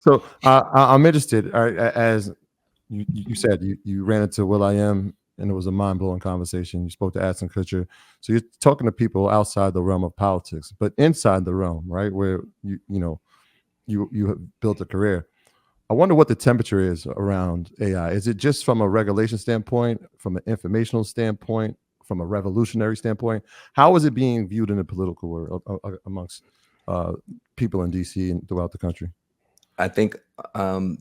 So I'm interested. As you said, you ran into Will I Am, and it was a mind blowing conversation. You spoke to Ashton Kutcher, so you're talking to people outside the realm of politics, but inside the realm, right, where you have built a career. I wonder what the temperature is around AI. Is it just from a regulation standpoint, from an informational standpoint, from a revolutionary standpoint? How is it being viewed in the political world amongst uh, people in DC and throughout the country? I think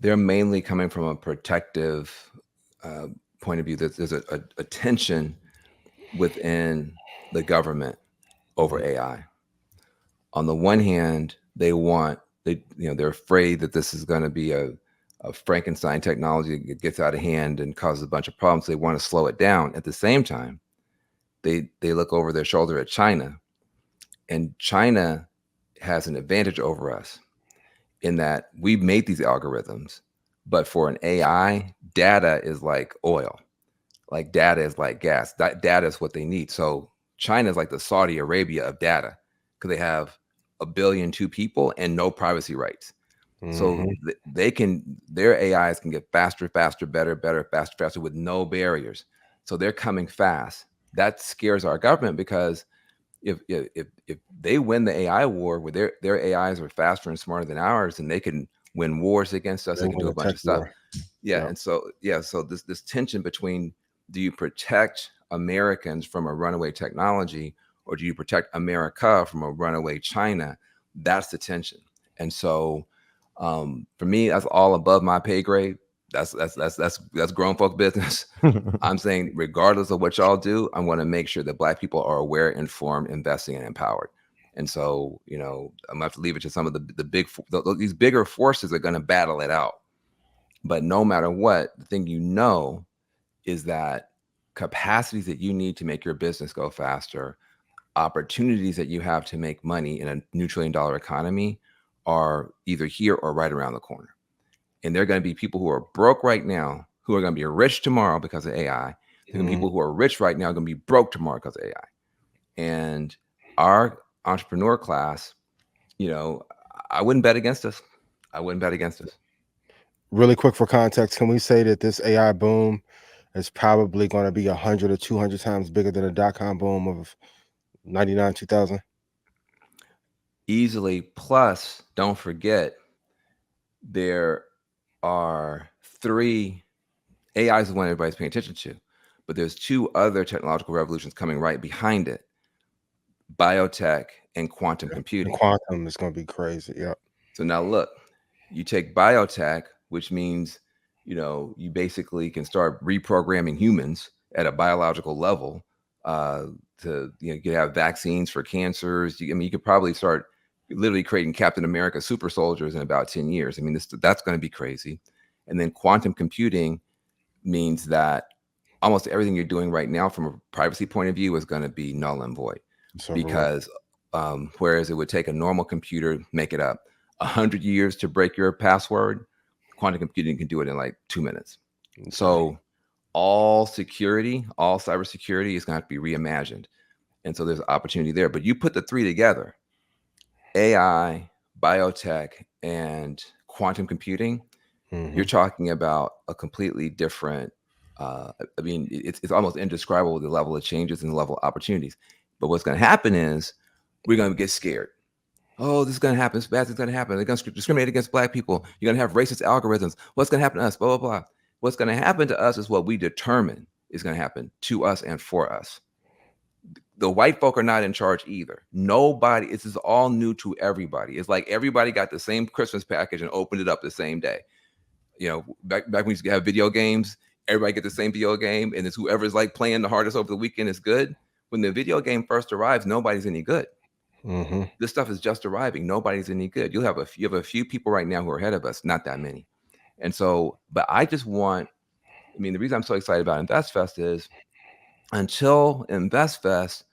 they're mainly coming from a protective uh, point of view. There's a tension within the government over AI. On the one hand, they're afraid that this is going to be a Frankenstein technology that gets out of hand and causes a bunch of problems. They want to slow it down. At the same time, they look over their shoulder at China, and China has an advantage over us in that we've made these algorithms, but for an AI, data is like oil. Like data is like gas. That data is what they need. So China is like the Saudi Arabia of data because they have a billion two people and no privacy rights. So Hmm. they can their AIs can get faster, faster, better, better, faster, faster with no barriers. So they're coming fast. That scares our government because if they win the AI war where their AIs are faster and smarter than ours, and they can win wars against us, They they can win do a a bunch tech of stuff. war. Yeah, Yeah. and so this tension between, do you protect Americans from a runaway technology, or do you protect America from a runaway China? That's the tension. And so for me, that's all above my pay grade. That's grown folk business. I'm saying, regardless of what y'all do, I want to make sure that Black people are aware, informed, investing, and empowered. And so, I'm gonna have to leave it to some of these bigger forces are going to battle it out. But no matter what, the thing is that capacities that you need to make your business go faster, opportunities that you have to make money in a new $1 trillion economy are either here or right around the corner. And there are going to be people who are broke right now who are going to be rich tomorrow because of AI. There are going to be Mhm. people who are rich right now going to be broke tomorrow because of AI. And our entrepreneur class, you know, I wouldn't bet against us. I wouldn't bet against us. Really quick for context, can we say that this AI boom is probably going to be 100 or 200 times bigger than the dot-com boom of 99, 2000? Easily. Plus, don't forget, there are three AI is the one everybody's paying attention to, but there's two other technological revolutions coming right behind it: biotech and quantum And computing. quantum is going to be crazy. Yep. So now look, you take biotech, which means, you basically can start reprogramming humans at a biological level uh, to, you can have vaccines for cancers. You could probably start literally creating Captain America super soldiers in about 10 years. I mean, that's going to be crazy. And then quantum computing means that almost everything you're doing right now from a privacy point of view is going to be null and void, It's over with. because whereas it would take a normal computer, make it up, 100 years to break your password, quantum computing can do it in like 2 minutes. Insane. So all security, all cybersecurity is going to have to be reimagined. And so there's opportunity there. But you put the three together: AI, biotech, and quantum computing, you're Hmm. talking about a completely different. I mean, it's almost indescribable, the level of changes and the level of opportunities. But what's going to happen is we're going to get scared. Oh, this is going to happen. This bad thing's going to happen. They're going to discriminate against Black people. You're going to have racist algorithms. What's going to happen to us? Blah, blah, blah. What's going to happen to us is what we determine is going to happen to us and for us. The white folk are not in charge either. Nobody, this is all new to everybody. It's like everybody got the same Christmas package and opened it up the same day. Back when we used to have video games, everybody get the same video game, and it's whoever's like playing the hardest over the weekend is good. When the video game first arrives, nobody's any good. Hmm. This stuff is just arriving. Nobody's any good. You have a few people right now who are ahead of us, not that many. And so, but I just want. I mean, the reason I'm so excited about InvestFest is, until InvestFest,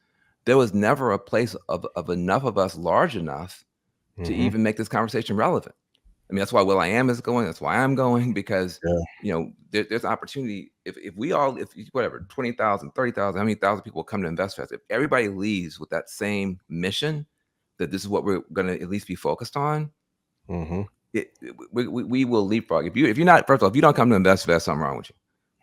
there was never a place of enough of us large enough to Hmm. even make this conversation relevant. I mean, that's why Will I Am is going. That's why I'm going, because Yeah. there's opportunity. If whatever 20,000, 30,000, how many thousand people come to InvestFest? If everybody leaves with that same mission, that this is what we're going to at least be focused on, Hmm. we will leapfrog. If you're not, first of all, if you don't come to InvestFest, something wrong with you.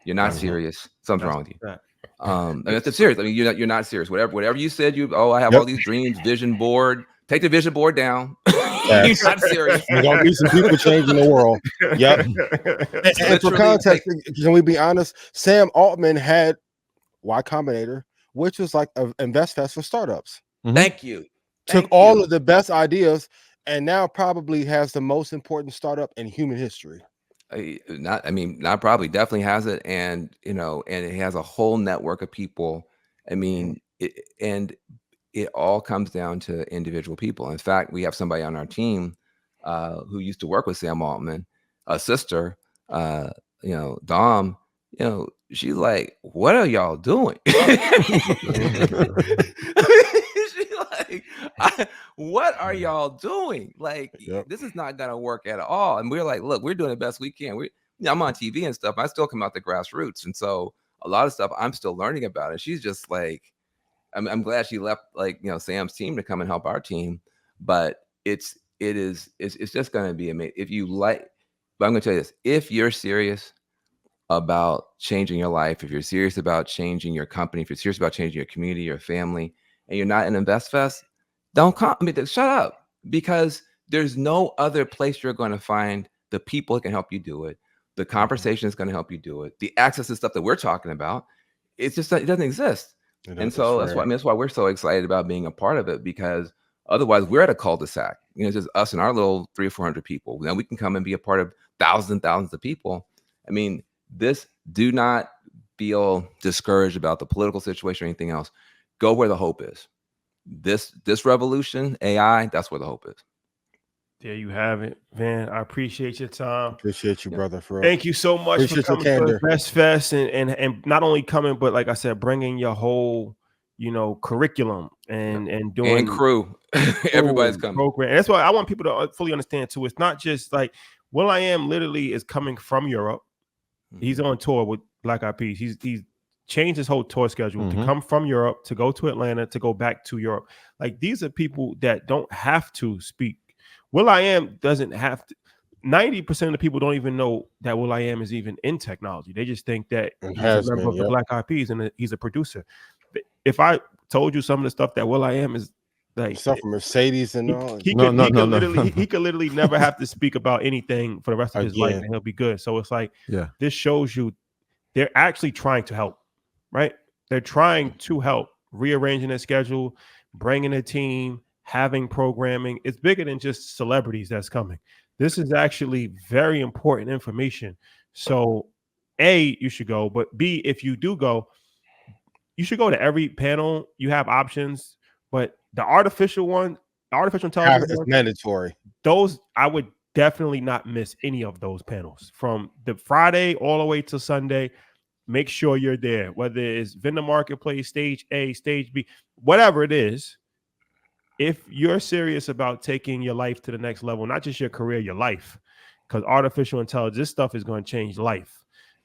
You're not Mhm. serious. Something's wrong with you. That. I mean, it's serious. I mean, you're not serious. Whatever you said, I have Yep. all these dreams, vision board. Take the vision board down. You're Yes. not serious. We're gonna be some people changing the world. Yep. And for Literally, context, can we be honest? Sam Altman had Y Combinator, which was like an InvestFest for startups. Thank you. Took Thank all you. of the best ideas and now probably has the most important startup in human history. Not probably, definitely has it, and and it has a whole network of people. I mean, it all comes down to individual people. In fact, we have somebody on our team who used to work with Sam Altman, a sister, Dom. She's like, "What are y'all doing?" She's like, "What are y'all doing? Like, Yep. this is not gonna work at all." And we're like, "Look, we're doing the best we can. I'm on TV and stuff. I still come out the grassroots, and so a lot of stuff I'm still learning about it." She's just like, I'm glad she left, Sam's team to come and help our team, but it's just going to be amazing if you like. But I'm going to tell you this: if you're serious about changing your life, if you're serious about changing your company, if you're serious about changing your community, your family, and you're not in InvestFest, don't come. Shut up, because there's no other place you're going to find the people that can help you do it. The conversation is going to help you do it. The access to stuff that we're talking about, it doesn't exist. And so that's why we're so excited about being a part of it, because otherwise we're at a cul-de-sac. It's just us and our little 300 or 400 people. Now we can come and be a part of thousands and thousands of people. I mean, do not feel discouraged about the political situation or anything else. Go where the hope is. This revolution, AI, that's where the hope is. There you have it, Van. I appreciate your time. Appreciate you, brother. For real. Thank you so much Appreciate for your coming to candor. InvestFest and not only coming, but like I said, bringing your whole, curriculum and doing And crew. Everybody's coming. program. And that's why I want people to fully understand too. It's not just like will.i.am literally is coming from Europe. He's on tour with Black Eyed Peas. He's changed his whole tour schedule to come from Europe, to go to Atlanta, to go back to Europe. Like, these are people that don't have to speak. will.i.am doesn't have to. 90% of the people don't even know that will.i.am is even in technology. They just think that he's a member of the Black Eyed Peas and he's a producer. If I told you some of the stuff that will.i.am is like, stuff from Mercedes and all. He could literally never have to speak about anything for the rest of his life, and he'll be good. So it's like, this shows you they're actually trying to help, right? They're trying to help, rearranging their schedule, bringing a team, having programming. It's bigger than just celebrities that's coming. This is actually very important information. So A, you should go, but B, if you do go, you should go to every panel. You have options, but the artificial intelligence is mandatory. Those, I would definitely not miss any of those panels from the Friday all the way to Sunday. Make sure you're there, whether it's vendor marketplace, stage A, stage B, whatever it is. If you're serious about taking your life to the next level, not just your career, your life, because artificial intelligence, this stuff is going to change life.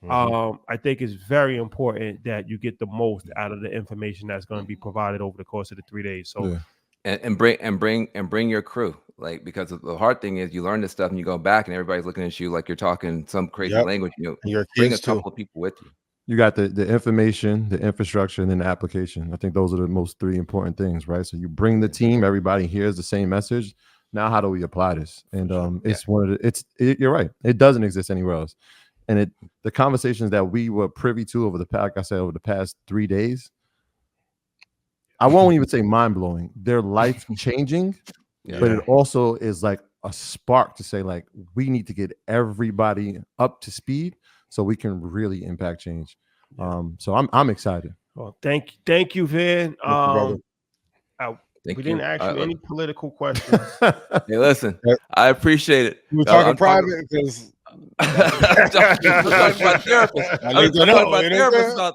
I think it's very important that you get the most out of the information that's going to be provided over the course of the 3 days. So, and bring your crew, like, because the hard thing is you learn this stuff and you go back and everybody's looking at you like you're talking some crazy language. Bring a couple of people with you. You got the information, the infrastructure, and then the application. I think those are the most three important things, right? So you bring the team, everybody hears the same message. Now, how do we apply this? And it's one of the, you're right. It doesn't exist anywhere else. And the conversations that we were privy to over the past 3 days, I won't even say mind blowing. They're life changing, but it also is like a spark to say, like, we need to get everybody up to speed so we can really impact change. So I'm excited. Well, thank you, Van. We didn't ask you any political questions. Hey, listen, I appreciate it. You were talking private because I'm talking about my therapist. I'm talking about my therapist about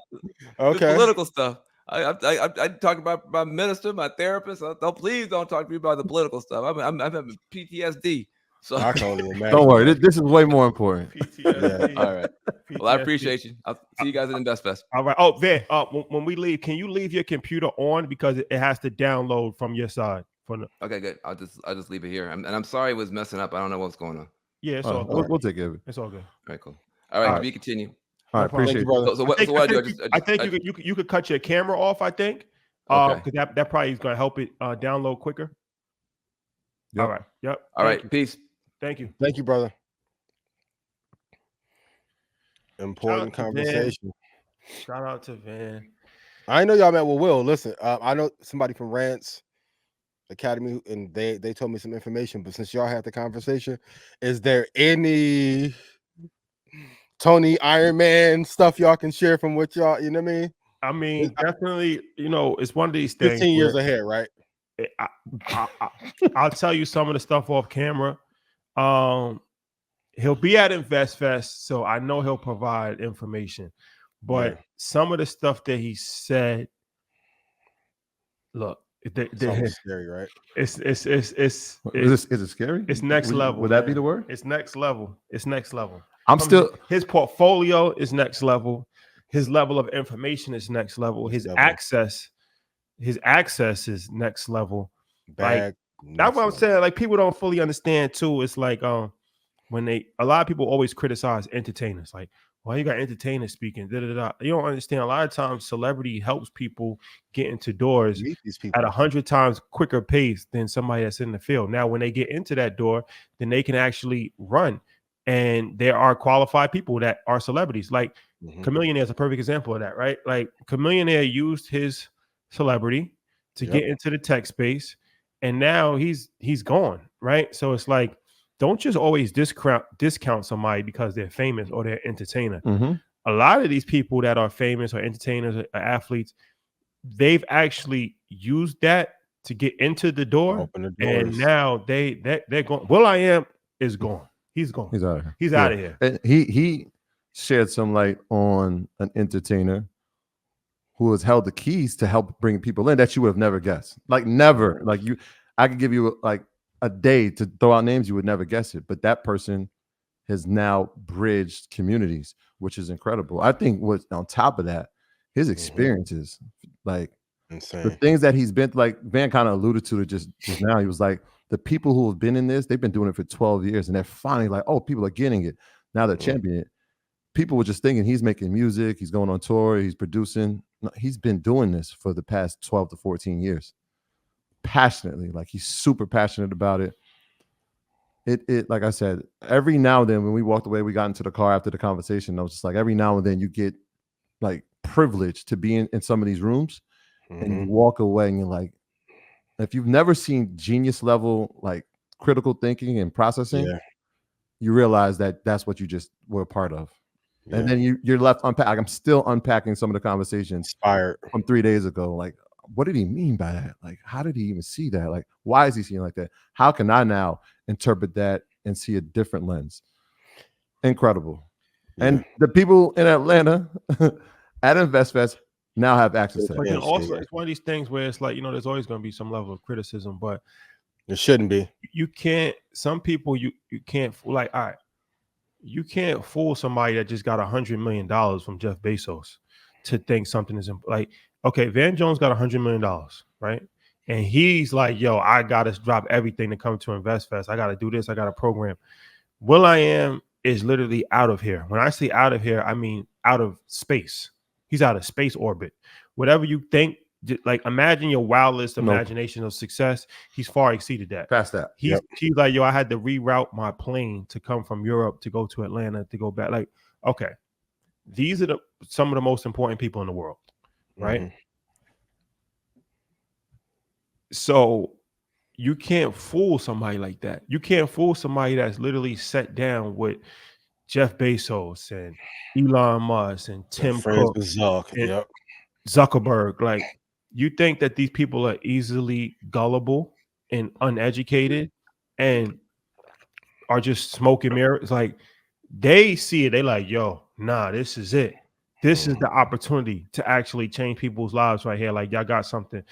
the political stuff. I talk about my minister, my therapist. Please don't talk to me about the political stuff. I'm having PTSD. So I can only imagine. Don't worry, this is way more important. PTSD. All right. Well, I appreciate you. I'll see you guys at InvestFest. All right. Oh, Van, when we leave, can you leave your computer on because it has to download from your side? Okay, good. I'll just leave it here. And I'm sorry it was messing up. I don't know what's going on. Yeah, it's all good. We'll take care of it. It's all good. All right, cool. All right, we continue. All right, appreciate it. brother. So what do I do? I think you could cut your camera off. I think. Okay. Because that probably is going to help it download quicker. Yep. All right. Yep. All right. Peace. Thank you. Thank you, brother. Important conversation. Shout out to Van. I know y'all met with Will. Listen, I know somebody from Rants Academy, and they told me some information. But since y'all had the conversation, is there any Tony Iron Man stuff y'all can share from what y'all? You know what I mean? I mean, definitely. You know, it's one of these things. 15 years ahead, right? I'll tell you some of the stuff off camera. He'll be at InvestFest, so I know he'll provide information. But some of the stuff that he said, look, Sounds scary, right? Is it scary? It's next level. Would that be the word? It's next level. It's next level. His portfolio is next level. His level of information is next level. His access is next level. That's what I'm saying. Like, people don't fully understand too. It's like when a lot of people always criticize entertainers, like, why you got entertainers speaking? You don't understand. A lot of times, celebrity helps people get into doors at 100 times quicker pace than somebody that's in the field. Now, when they get into that door, then they can actually run. And there are qualified people that are celebrities. Like Chamillionaire is a perfect example of that, right? Like, Chamillionaire used his celebrity to get into the tech space, and now he's gone, right? So it's like, don't just always discount somebody because they're famous or they're entertainer. A lot of these people that are famous or entertainers or athletes, they've actually used that to get into the door, and now they're going. will.i.am is gone. He's gone. He's out of here. He's out of here. And he shed some light on an entertainer who has held the keys to help bring people in that you would have never guessed. Like, never. Like, I could give you like a day to throw out names, you would never guess it. But that person has now bridged communities, which is incredible. I think what's on top of that, his experiences, like insane. The things that he's been, like Van kind of alluded to it just now. He was like, the people who have been in this, they've been doing it for 12 years, and they're finally like, oh, people are getting it. Now they're championing it. People were just thinking he's making music, he's going on tour, he's producing. No, he's been doing this for the past 12 to 14 years. Passionately, like, he's super passionate about it. It like I said, every now and then when we walked away, we got into the car after the conversation. I was just like, every now and then you get like privileged to be in some of these rooms, and you walk away and you're like, if you've never seen genius level like critical thinking and processing, you realize that that's what you just were a part of. And then you're left unpack. I'm still unpacking some of the conversations inspired from 3 days ago. Like, what did he mean by that? Like, how did he even see that? Like, why is he seeing like that? How can I now interpret that and see a different lens? Incredible. And the people in Atlanta at InvestFest now have access to that. And also, it's one of these things where it's like, there's always going to be some level of criticism, but there shouldn't be. You can't, some people you can't, like, all right, you can't fool somebody that just got $100 million from Jeff Bezos to think something is like, okay, Van Jones got $100 million, right? And he's like, yo, I got to drop everything to come to InvestFest. I got to do this. I got a program. will.i.am is literally out of here. When I say out of here, I mean out of space. He's out of space orbit. Whatever you think, like, imagine your wildest imagination of success. He's far exceeded that. Past that. He's like, yo, I had to reroute my plane to come from Europe to go to Atlanta to go back. Like, okay, these are some of the most important people in the world, right? So you can't fool somebody like that. You can't fool somebody that's literally sat down with Jeff Bezos and Elon Musk and Tim Cook and Zuckerberg. Like, you think that these people are easily gullible and uneducated and are just smoking mirrors? Like, they see it. They like, yo, nah, this is it. This is the opportunity to actually change people's lives right here. Like, y'all got something.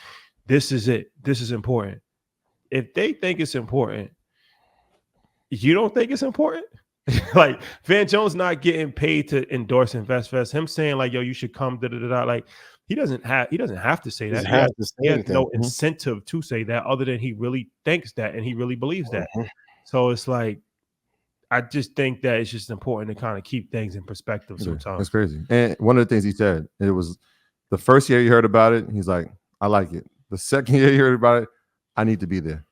This is it. This is important. If they think it's important, you don't think it's important? Like, Van Jones not getting paid to endorse InvestFest. Him saying like, yo, you should come, like, he doesn't have to say that. He has no incentive to say that, other than he really thinks that and he really believes that. So it's like, I just think that it's just important to kind of keep things in perspective sometimes. That's crazy. And one of the things he said, it was the first year he heard about it, he's like, I like it. The second year he heard about it, I need to be there.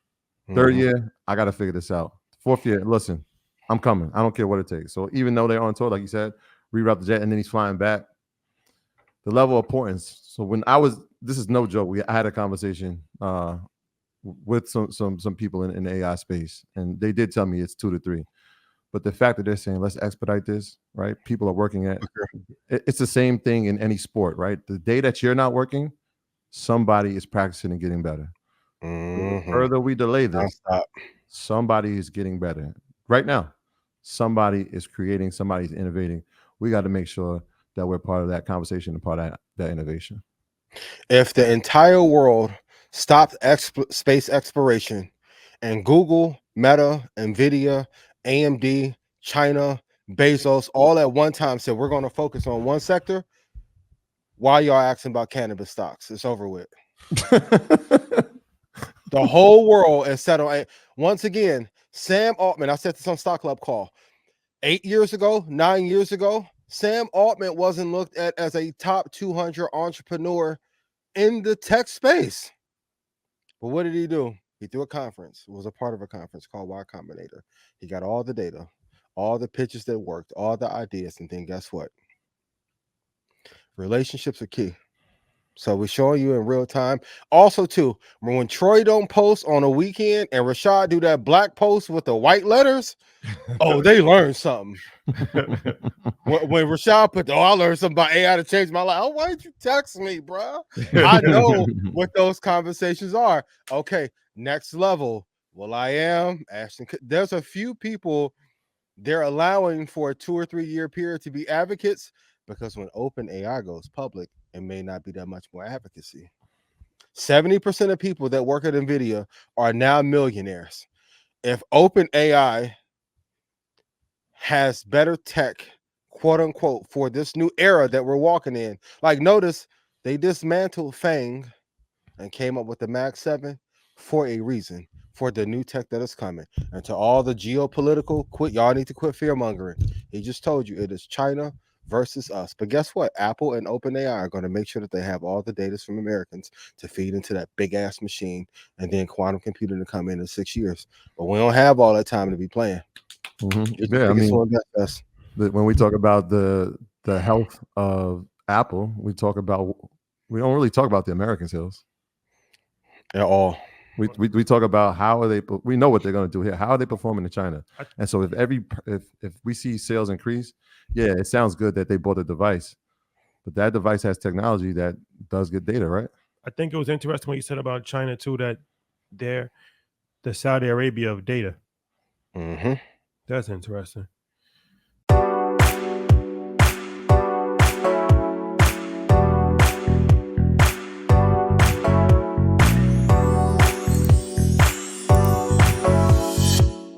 Third year, I got to figure this out. Fourth year, listen, I'm coming. I don't care what it takes. So even though they're on tour, like you said, reroute the jet, and then he's flying back, the level of importance. So when this is no joke. I had a conversation with some people in the AI space, and they did tell me it's 2 to 3. But the fact that they're saying let's expedite this, right? People are working at it's the same thing in any sport, right? The day that you're not working, somebody is practicing and getting better. The further we delay this, somebody is getting better. Right now, somebody is creating, somebody's innovating. We got to make sure that we're part of that conversation and part of that innovation. If the entire world stopped space exploration and Google, Meta, Nvidia, AMD, China, Bezos, all at one time said we're going to focus on one sector, why y'all asking about cannabis stocks? It's over with. The whole world is set on. Once again, Sam Altman, I said this on Stock Club call 8 years ago, 9 years ago, Sam Altman wasn't looked at as a top 200 entrepreneur in the tech space. But what did he do? He threw a conference. It was a part of a conference called Y Combinator. He got all the data, all the pitches that worked, all the ideas, and then guess what? Relationships are key. So we're showing you in real time. Also, too, when Troy don't post on a weekend and Rashad do that black post with the white letters, oh, they learned something. when Rashad I learned something about AI to change my life. Oh, why did you text me, bro? I know what those conversations are. Okay, next level. Well, I am Ashton. There's a few people they're allowing for a 2 or 3 year period to be advocates because when OpenAI goes public, it may not be that much more advocacy. 70% of people that work at NVIDIA are now millionaires. If OpenAI has better tech, quote unquote, for this new era that we're walking in, like notice they dismantled FANG and came up with the Max 7 for a reason, for the new tech that is coming. And to all the geopolitical, y'all need to quit fear mongering. He just told you it is China versus us. But guess what? Apple and OpenAI are going to make sure that they have all the data from Americans to feed into that big ass machine, and then quantum computing to come in 6 years. But we don't have all that time to be playing. Yeah, I mean, when we talk about the health of Apple, we don't really talk about the Americans' health at all. We talk about how are they. We know what they're going to do here. How are they performing in China? And so if we see sales increase, yeah, it sounds good that they bought a device, but that device has technology that does get data, right? I think it was interesting what you said about China too, that they're the Saudi Arabia of data. Mm-hmm. That's interesting.